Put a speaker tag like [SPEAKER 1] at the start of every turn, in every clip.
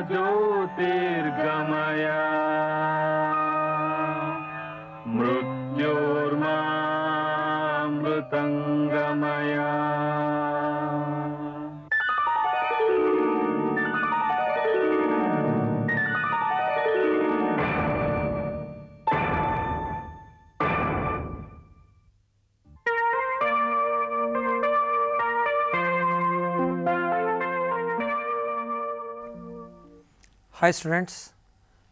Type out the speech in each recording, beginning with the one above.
[SPEAKER 1] ज्योतिर्गमय मृत्योर्मामृतङ्गमय
[SPEAKER 2] Hi students,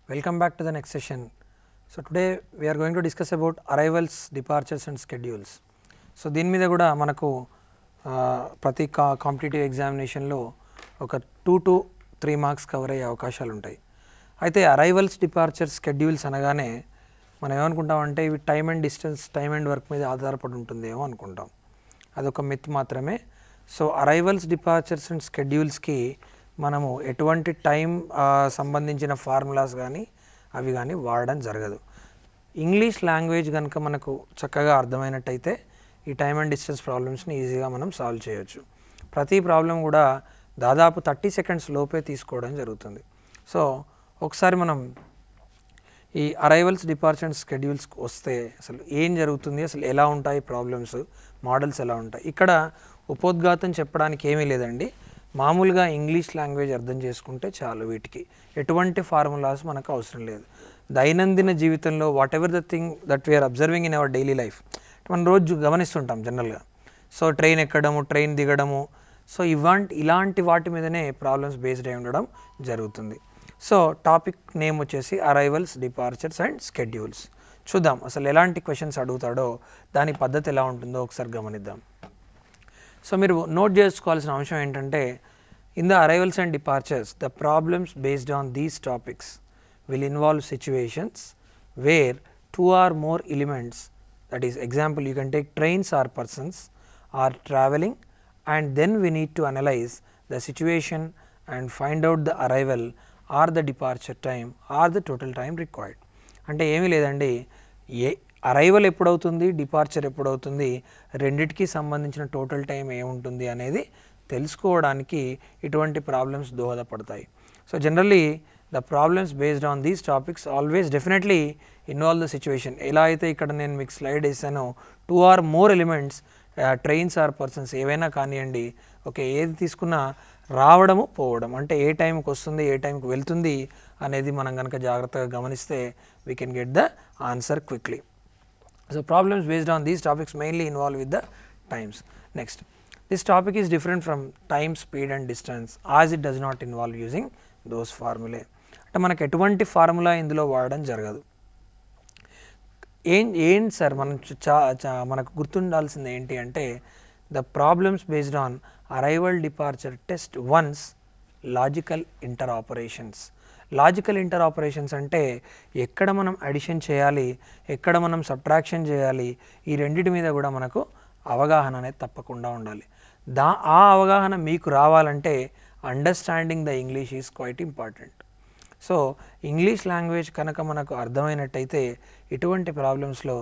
[SPEAKER 2] welcome back to the next session. So today we are going to discuss about arrivals, departures and schedules. So దీని మీద కూడా మనకు ప్రతి competitive ఎగ్జామినేషన్లో ఒక 2 to 3 marks cover అయ్యే అవకాశాలు ఉంటాయి. అయితే అరైవల్స్, డిపార్చర్స్, స్కెడ్యూల్స్ అనగానే మనం ఏమనుకుంటామంటే ఇవి time and distance, time and work మీద ఆధారపడి ఉంటుందేమో అనుకుంటాం. అదొక మిత్ మాత్రమే. సో అరైవల్స్, డిపార్చర్స్ అండ్ స్కెడ్యూల్స్కి మనము ఎటువంటి టైం సంబంధించిన ఫార్ములాస్ కానీ అవి కానీ వాడడం జరగదు. ఇంగ్లీష్ లాంగ్వేజ్ కనుక మనకు చక్కగా అర్థమైనట్టయితే ఈ టైమ్ అండ్ డిస్టెన్స్ ప్రాబ్లమ్స్ని ఈజీగా మనం సాల్వ్ చేయొచ్చు. ప్రతి ప్రాబ్లం కూడా దాదాపు 30 సెకండ్స్ లోపే తీసుకోవడం జరుగుతుంది. సో ఒకసారి మనం ఈ అరైవల్స్, డిపార్చర్స్, స్కెడ్యూల్స్కి వస్తే అసలు ఏం జరుగుతుంది, అసలు ఎలా ఉంటాయి ప్రాబ్లమ్స్, మోడల్స్ ఎలా ఉంటాయి. ఇక్కడ ఉపోద్ఘాతం చెప్పడానికి ఏమీ లేదండి. మామూలుగా ఇంగ్లీష్ లాంగ్వేజ్ అర్థం చేసుకుంటే చాలు. వీటికి ఎటువంటి ఫార్ములాస్ మనకు అవసరం లేదు. దైనందిన జీవితంలో whatever the thing that we are observing in our daily life, మనం రోజు గమనిస్తుంటాం జనరల్గా. సో ట్రైన్ ఎక్కడము, ట్రైన్ దిగడము, సో ఇలాంటి వాటి మీదనే ప్రాబ్లమ్స్ బేస్డ్ అయి ఉండడం జరుగుతుంది. సో టాపిక్ నేమ్ వచ్చేసి అరైవల్స్, డిపార్చర్స్ అండ్ స్కెడ్యూల్స్. చూద్దాం అసలు ఎలాంటి క్వశ్చన్స్ అడుగుతాడో, దాని పద్ధతి ఎలా ఉంటుందో ఒకసారి గమనిద్దాం. సో మీరు నోట్ చేసుకోవాల్సిన అంశం ఏంటంటే, in the arrivals and departures the problems based on these topics will involve situations where 2 or more elements, that is example you can take trains or persons are traveling, and then we need to analyze the situation and find out the arrival or the departure time or the total time required. అంటే ఏమీ లేదండి, arrival ఎప్పుడవుతుంది, departure ఎప్పుడవుతుంది, రెండిటికి సంబంధించిన total time ఏముంటుంది అనేది తెలుసుకోవడానికి ఇటువంటి problems దోహదపడతాయి. So generally the problems based on these topics always definitely involve the situation. ఎలా అయితే ఇక్కడ నేను మీకు స్లైడ్ వేసానో 2 or more elements, trains or persons ఏవైనా కానివ్వండి, ఓకే, ఏది తీసుకున్నా రావడము పోవడం, అంటే ఏ టైంకి వస్తుంది, ఏ టైంకి వెళ్తుంది అనేది మనం కనుక జాగ్రత్తగా గమనిస్తే we can get the answer quickly. So problems based on these topics mainly involve with the times. Next, this topic is different from time, speed and distance as it does not involve using those formulae. అంటే మనకు ఎటువంటి formula ఇందులో వాడడం జరగదు. ఏం sir మనం మనకు గుర్తుండాల్సింది ఏంటి అంటే, the problems based on arrival, departure test once logical inter operations. Logical inter operations అంటే ఎక్కడ మనం అడిషన్ చేయాలి, ఎక్కడ మనం సబ్ట్రాక్షన్ చేయాలి, ఈ రెండింటి మీద కూడా మనకు అవగాహన అనేది తప్పకుండా ఉండాలి. ఆ అవగాహన మీకు రావాలంటే understanding the English is quiet important. So English language కనుక మనకు అర్థమైనట్టయితే ఇటువంటి ప్రాబ్లమ్స్లో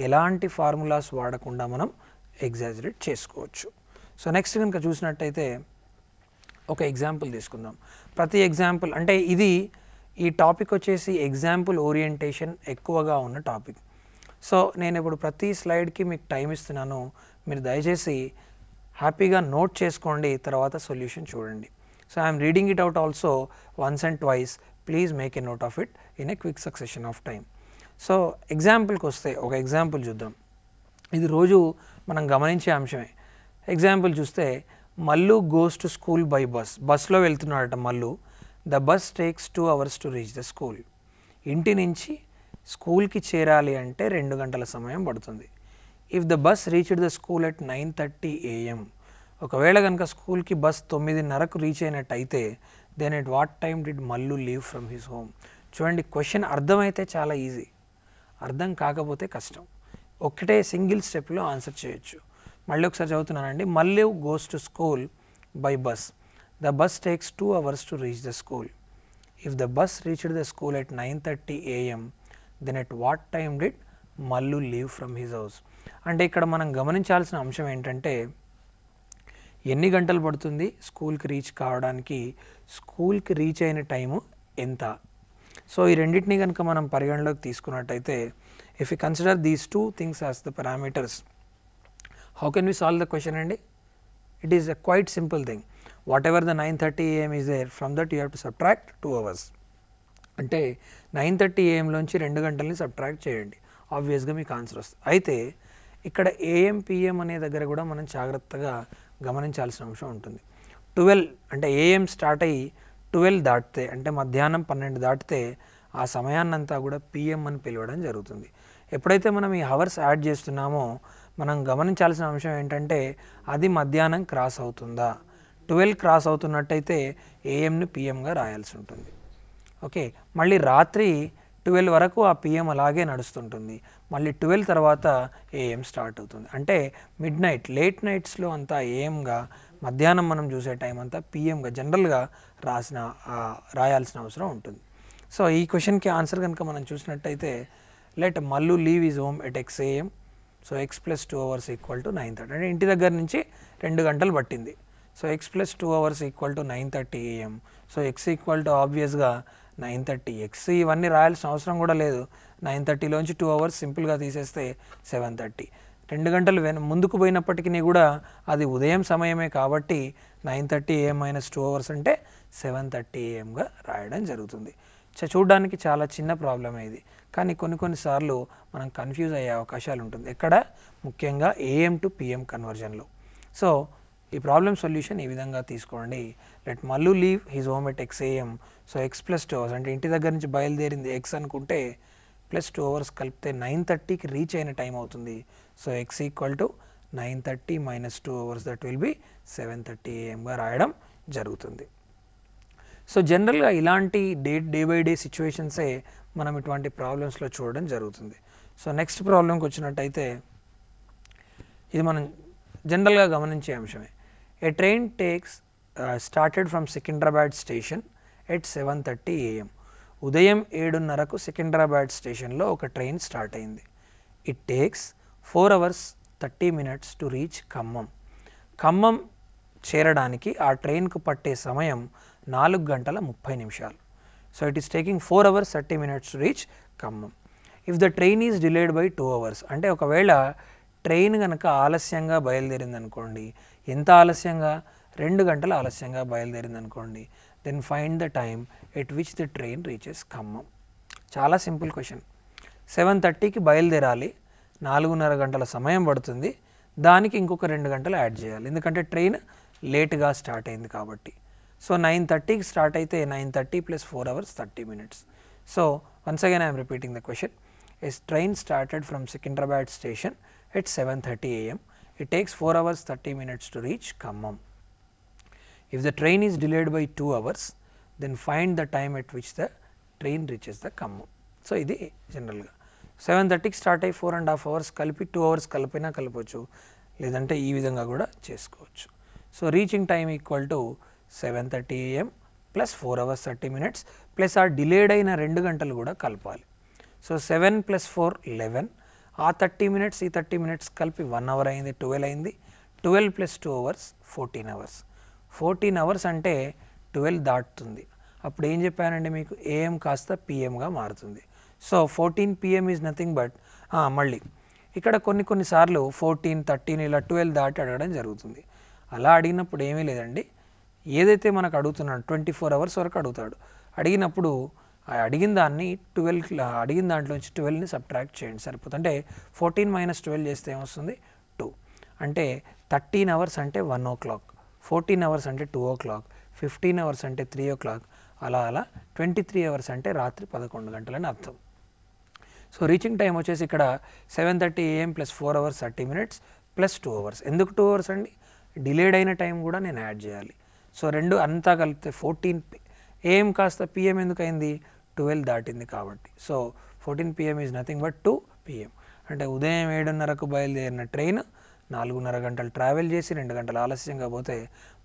[SPEAKER 2] ఎలాంటి ఫార్ములాస్ వాడకుండా మనం ఎగ్జాజరేట్ చేసుకోవచ్చు. సో నెక్స్ట్ కనుక చూసినట్టయితే ఒక ఎగ్జాంపుల్ తీసుకుందాం. ప్రతి ఎగ్జాంపుల్ అంటే ఈ టాపిక్ వచ్చేసి ఎగ్జాంపుల్ ఓరియంటేషన్ ఎక్కువగా ఉన్న టాపిక్. సో నేను ఇప్పుడు ప్రతి స్లైడ్కి మీకు టైం ఇస్తున్నాను, మీరు దయచేసి హ్యాపీగా నోట్ చేసుకోండి, తర్వాత సొల్యూషన్ చూడండి. So I'm reading it out also once and twice, please make a note of it in a quick succession of time. So ఎగ్జాంపుల్కి వస్తే ఒక ఎగ్జాంపుల్ చూద్దాం. ఇది రోజు మనం గమనించే అంశమే. ఎగ్జాంపుల్ చూస్తే, Mallu goes to school by bus. బస్లో వెళ్తున్నాడట Mallu. The bus takes 2 hours to reach the school. ఇంటి నుంచి స్కూల్కి చేరాలి అంటే 2 గంటల సమయం పడుతుంది. If the bus reached the school at 9:30 AM, ఒకవేళ కనుక స్కూల్కి బస్ 9:30కు రీచ్ అయినట్టయితే then at what time did Mallu leave from his home. చూడండి, క్వశ్చన్ అర్థమైతే చాలా ఈజీ, అర్థం కాకపోతే కష్టం. ఒకటే సింగిల్ స్టెప్లో ఆన్సర్ చేయొచ్చు. మళ్ళీ ఒకసారి చదువుతున్నానండి. Mallu goes to school by bus. The bus takes 2 hours to reach the school. If the bus reached the school at 9:30 AM, then at what time did Mallu leave from his house. అంటే ఇక్కడ మనం గమనించాల్సిన అంశం ఏంటంటే, ఎన్ని గంటలు పడుతుంది స్కూల్కి రీచ్ కావడానికి, స్కూల్కి రీచ్ అయిన టైము ఎంత. సో ఈ రెండింటిని కనుక మనం పరిగణలోకి తీసుకున్నట్టయితే if you consider these two things as the parameters, how can we solve the question అండి? It is a quite simple thing. Whatever the 9:30 AM is there, from that you have to subtract 2 hours. అంటే 9:30 AM లోంచి 2 గంటలని subtract చేయండి, ఆబ్వియస్గా మీకు answer వస్తుంది. అయితే ఇక్కడ AM PM అనే దగ్గర కూడా మనం జాగ్రత్తగా గమనించాల్సిన అంశం ఉంటుంది. 12 అంటే AM స్టార్ట్ అయ్యి 12 దాటితే అంటే మధ్యాహ్నం 12 దాటితే ఆ సమయాన్నంతా కూడా PM అని పిలవడం జరుగుతుంది. ఎప్పుడైతే మనం ఈ హవర్స్ యాడ్ చేస్తున్నామో మనం గమనించాల్సిన అంశం ఏంటంటే అది మధ్యాహ్నం క్రాస్ అవుతుందా. 12 క్రాస్ అవుతున్నట్టయితే AMని PMగా రాయాల్సి ఉంటుంది. ఓకే, మళ్ళీ రాత్రి 12 వరకు ఆ PM అలాగే నడుస్తుంటుంది, మళ్ళీ 12 తర్వాత AM స్టార్ట్ అవుతుంది. అంటే మిడ్ నైట్ లేట్ నైట్స్లో అంతా AMగా, మధ్యాహ్నం మనం చూసే టైం అంతా PMగా జనరల్గా రాయాల్సిన అవసరం ఉంటుంది. సో ఈ క్వశ్చన్కి ఆన్సర్ కనుక మనం చూసినట్టయితే let Mallu leave is home at X AM, so X + 2 hours = 9:30. అంటే ఇంటి దగ్గర నుంచి 2 గంటలు పట్టింది. So X + 2 hours = 9:30 AM. So X ఆబ్వియస్గా 9:30. X ఇవన్నీ రాయాల్సిన అవసరం కూడా లేదు. 9:30లోంచి 2 hours సింపుల్గా తీసేస్తే 7:30. 2 గంటలు ముందుకు పోయినప్పటికీ కూడా అది ఉదయం సమయమే కాబట్టి 9:30 AM - 2 hours అంటే 7:30 AMగా రాయడం జరుగుతుంది. చూడడానికి చాలా చిన్న ప్రాబ్లమే ఇది, కానీ కొన్నిసార్లు మనం కన్ఫ్యూజ్ అయ్యే అవకాశాలు ఉంటుంది. ఎక్కడ ముఖ్యంగా AM to PM కన్వర్జన్లో. సో ఈ ప్రాబ్లమ్ సొల్యూషన్ ఈ విధంగా తీసుకోండి. Let Mallu leave his home at X AM. So X + 2 hours అంటే ఇంటి దగ్గర నుంచి బయలుదేరింది X అనుకుంటే +2 hours కలిపితే 9:30కి రీచ్ అయిన టైం అవుతుంది. So X = 9:30 - 2 hours, that will be 7:30 AMగా రాయడం జరుగుతుంది. సో జనరల్గా ఇలాంటి డే బై డే సిచ్యువేషన్సే మనం ఇటువంటి ప్రాబ్లమ్స్లో చూడడం జరుగుతుంది. సో నెక్స్ట్ ప్రాబ్లంకి వచ్చినట్టయితే ఇది మనం జనరల్గా గమనించే అంశమే. A train takes started from Secunderabad station at 7:30 AM. ఉదయం 7:30కు సికింద్రాబాద్ స్టేషన్లో ఒక ట్రైన్ స్టార్ట్ అయింది. It takes 4 hours 30 minutes to reach Khammam. Khammam చేరడానికి ఆ ట్రైన్కు పట్టే సమయం 4 గంటల 30 నిమిషాలు. So it is taking 4 hours 30 minutes to reach Khammam. If the train is delayed by 2 hours, అంటే ఒకవేళ ట్రైన్ కనుక ఆలస్యంగా బయలుదేరింది అనుకోండి, ఎంత ఆలస్యంగా, 2 గంటల ఆలస్యంగా బయలుదేరింది అనుకోండి, then find the time at which the train reaches Khammam. చాలా సింపుల్ క్వశ్చన్. 7:30కి బయలుదేరాలి, 4:30 గంటల సమయం పడుతుంది, దానికి ఇంకొక 2 గంటలు యాడ్ చేయాలి, ఎందుకంటే ట్రైన్ లేట్గా స్టార్ట్ అయింది కాబట్టి. సో 9:30కి స్టార్ట్ అయితే 9:30 + 4 hours 30 minutes. So once again I'm repeating the question. A train started from Secunderabad station at 7:30 AM. It takes 4 hours 30 minutes to reach Khammam. If the train is delayed by 2 hours, then find the time at which the train reaches the Khammam. So ఇది జనరల్గా 7:30కి start అయ్యి 4.5 hours కలిపి 2 hours కలిపినా కలపవచ్చు, లేదంటే ఈ విధంగా కూడా చేసుకోవచ్చు. So reaching time = 7:30 AM + 4 hours 30 minutes plus ఆ డిలేడ్ అయిన 2 గంటలు కూడా కలపాలి. సో 7 + 4 11, ఆ 30 minutes ఈ 30 minutes కలిపి 1 hour అయింది, 12 అయింది. 12 + 2 hours 14 hours. 14 hours అంటే 12 దాటుతుంది. అప్పుడు ఏం చెప్పానండి మీకు, AM కాస్త PMగా మారుతుంది. So 14 PM is nothing but, మళ్ళీ ఇక్కడ కొన్నిసార్లు 14, 13 ఇలా 12 దాటి అడగడం జరుగుతుంది. అలా అడిగినప్పుడు ఏమీ లేదండి, ఏదైతే మనకు అడుగుతున్నాడు 24 hours వరకు అడుగుతాడు. అడిగినప్పుడు అడిగిన దాన్ని 12 అడిగిన దాంట్లోంచి 12ని సబ్ట్రాక్ట్ చేయండి సరిపోతుంది. అంటే 14 - 12 చేస్తే ఏమొస్తుంది 2. అంటే 13 hours అంటే 1 o'clock, 14 hours అంటే 2 o'clock, 15 hours అంటే 3 o'clock, అలా 23 hours అంటే రాత్రి 11 గంటలని అర్థం. సో రీచింగ్ టైం వచ్చేసి ఇక్కడ 7:30 AM + 4 hours 30 minutes + 2 hours. ఎందుకు 2 hours అండి, డిలేడ్ అయిన టైం కూడా నేను యాడ్ చేయాలి. సో రెండు అంతా కలిపితే 14 AM కాస్త PM ఎందుకు అయింది, 12 దాటింది కాబట్టి. So 14 PM is nothing but 2 PM. అంటే ఉదయం 7:30కు బయలుదేరిన ట్రైన్ 4:30 గంటలు ట్రావెల్ చేసి 2 గంటలు ఆలస్యంగా పోతే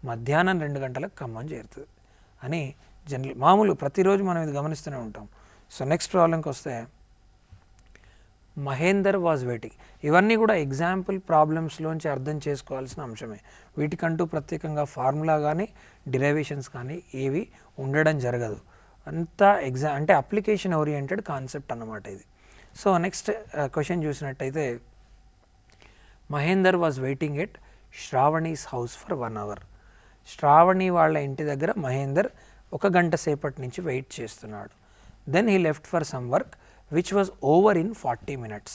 [SPEAKER 2] మధ్యాహ్నం 2 గంటలకు ఖమ్మం చేరుతుంది అని మామూలు ప్రతిరోజు మనం ఇది గమనిస్తూనే ఉంటాం. సో నెక్స్ట్ ప్రాబ్లంకి వస్తే, మహేందర్ వాజ్ వెయిటింగ్. ఇవన్నీ కూడా ఎగ్జాంపుల్ ప్రాబ్లమ్స్లోంచి అర్థం చేసుకోవాల్సిన అంశమే. వీటికంటూ ప్రత్యేకంగా ఫార్ములా కానీ డిరైవేషన్స్ కానీ ఏవి ఉండడం జరగదు. అంతా అంటే అప్లికేషన్ ఓరియంటెడ్ కాన్సెప్ట్ అన్నమాట ఇది. సో నెక్స్ట్ క్వశ్చన్ చూసినట్టయితే Mahender was waiting at Shravani's house for 1 hour. Shravani వాళ్ళ ఇంటి దగ్గర మహేందర్ 1 గంట సేపటి నుంచి వెయిట్ చేస్తున్నాడు. Then he left for some work which was over in 40 minutes.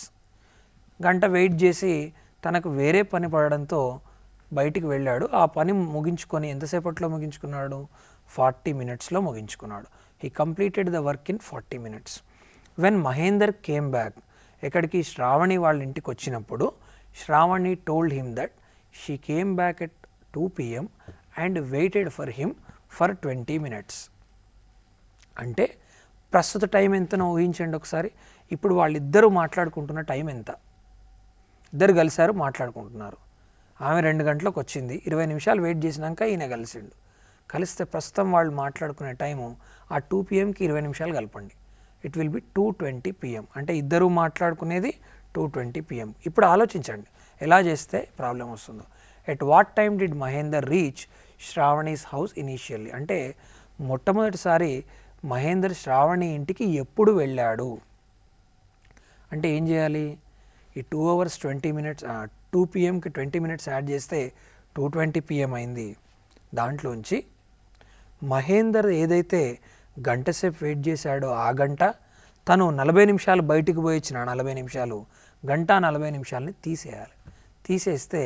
[SPEAKER 2] గంట వెయిట్ చేసి తనకు వేరే పని పడడంతో బయటికి వెళ్ళాడు. ఆ పని ముగించుకొని ఎంతసేపట్లో ముగించుకున్నాడు? 40 minutesలో ముగించుకున్నాడు. He completed the work in 40 minutes. When Mahender came back, ఎక్కడికి శ్రావణి వాళ్ళ ఇంటికి వచ్చినప్పుడు Shravani told him that she came back at 2 PM and waited for him for 20 minutes. అంటే ప్రస్తుత టైం ఎంతనో ఊహించండి ఒకసారి. ఇప్పుడు వాళ్ళిద్దరూ మాట్లాడుకుంటున్న టైం ఎంత? ఇద్దరు కలిశారు, మాట్లాడుకుంటున్నారు. ఆమె 2 గంటలకు వచ్చింది, 20 నిమిషాలు వెయిట్ చేసినాక ఈయన కలిసిండు. కలిస్తే ప్రస్తుతం వాళ్ళు మాట్లాడుకునే టైము ఆ 2 PMకి 20 నిమిషాలు కలపండి. It will be 2:20 PM. అంటే ఇద్దరూ మాట్లాడుకునేది 2:20 PM. ఇప్పుడు ఆలోచించండి ఎలా చేస్తే ప్రాబ్లం వస్తుందో. At what time did Mahender reach Sravani's house initially. అంటే మొట్టమొదటిసారి మహేందర్ శ్రావణి ఇంటికి ఎప్పుడు వెళ్ళాడు అంటే ఏం చేయాలి? ఈ 2 hours 20 minutes 2 PMకి 20 minutes యాడ్ చేస్తే 2:20 PM అయింది. దాంట్లోంచి మహేందర్ ఏదైతే గంట సేపు వెయిట్ చేశాడో ఆ గంట, తను 40 నిమిషాలు బయటికి పోయి ఇచ్చిన 40 నిమిషాలు, గంట 40 నిమిషాలని తీసేయాలి. తీసేస్తే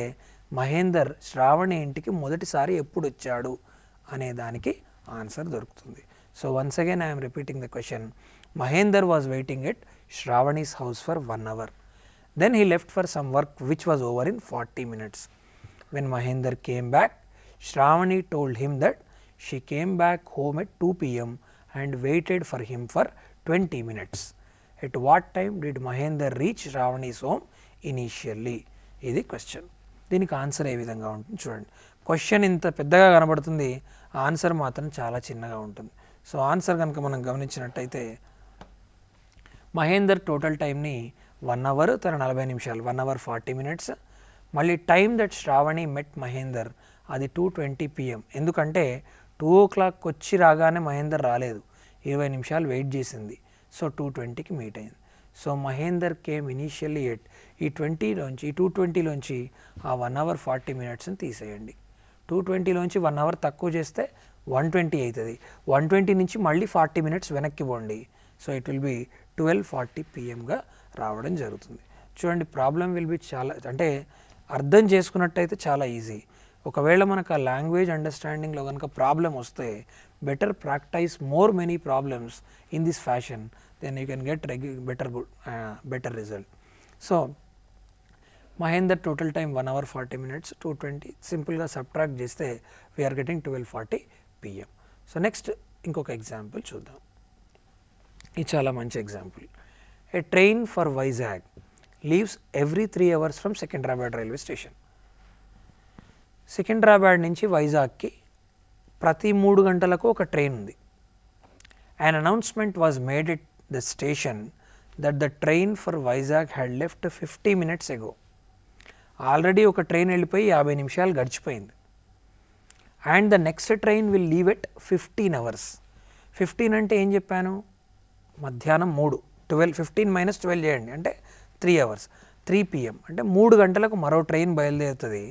[SPEAKER 2] మహేందర్ శ్రావణి ఇంటికి మొదటిసారి ఎప్పుడు వచ్చాడు అనే దానికి ఆన్సర్ దొరుకుతుంది. So once again I'm repeating the question. Mahender was waiting at Shravani's house for 1 hour. Then he left for some work which was over in 40 minutes. When Mahendra came back, Shravani told him that she came back home at 2 PM and waited for him for 20 minutes. At what time did Mahendra reach Shravani's home initially? ఇది question. దీనికి answer ఏ విధంగా ఉంటుంది చూడండి. Question ఇంత పెద్దగా కనబడుతుంది, answer మాత్రం చాలా చిన్నగా ఉంటుంది. సో ఆన్సర్ కనుక మనం గమనించినట్టయితే మహేందర్ టోటల్ టైంని 1 hour, తన 40 నిమిషాలు, 1 hour 40 minutes. మళ్ళీ టైం దట్ శ్రావణి మెట్ మహేందర్ అది 2:20 PM. ఎందుకంటే 2 o'clock వచ్చి రాగానే మహేందర్ రాలేదు, 20 నిమిషాలు వెయిట్ చేసింది. సో 2:20కి మీట్ అయింది. So Mahender came initially at ఈ 220లోంచి ఆ 1 hour 40 minutesని తీసేయండి. 220లోంచి 1 hour తక్కువ చేస్తే 120 అవుతుంది. 120 నుంచి మళ్ళీ 40 minutes వెనక్కి పోండి. సో ఇట్ విల్ బి 12:40 PMగా రావడం జరుగుతుంది. చూడండి ప్రాబ్లం విల్ బి చాలా, అంటే అర్థం చేసుకున్నట్టయితే చాలా ఈజీ. ఒకవేళ మనకు ఆ లాంగ్వేజ్ అండర్స్టాండింగ్లో కనుక ప్రాబ్లం వస్తే better practice many problems in this fashion, then you can get better result. So Mahender total time 1 hour 40 minutes, 220 సింపుల్గా సబ్ట్రాక్ట్ చేస్తే we are getting 12:40 PM. So next ఇంకొక ఎగ్జాంపుల్ చూద్దాం. ఇది చాలా మంచి example. A train for Vizag leaves every 3 hours from Secunderabad railway station. Secunderabad నుంచి వైజాగ్కి ప్రతి 3 గంటలకు ఒక ట్రైన్ ఉంది. An announcement was made at the station that the train for Vizag had left 50 minutes ago. Already ఒక ట్రైన్ వెళ్ళిపోయి 50 నిమిషాలు గడిచిపోయింది. And the next train will leave at 15 hours. 15 అంటే ఏం చెప్పాను? మధ్యాహ్నం 3, 12, 15 - 12 చేయండి అంటే 3 hours, 3 PM అంటే 3 గంటలకు మరో ట్రైన్ బయలుదేరుతుంది.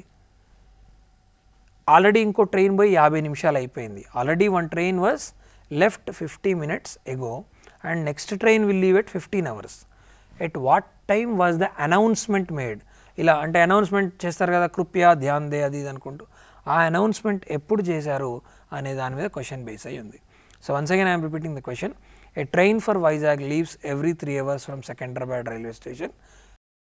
[SPEAKER 2] ఆల్రెడీ ఇంకో ట్రైన్ పోయి 50 నిమిషాలు అయిపోయింది. Already one train was left 50 minutes ago and next train will leave at 15 hours. At what time was the announcement made? ఇలా అంటే అనౌన్స్మెంట్ చేస్తారు కదా, కృపయా ధ్యాన్ దే అది ఇది అనుకుంటూ, ఆ అనౌన్స్మెంట్ ఎప్పుడు చేశారు అనే దాని మీద క్వశ్చన్ బేస్ అయి ఉంది. So once again I'm repeating the question. A train for Vizag leaves every 3 hours from Secunderabad railway station.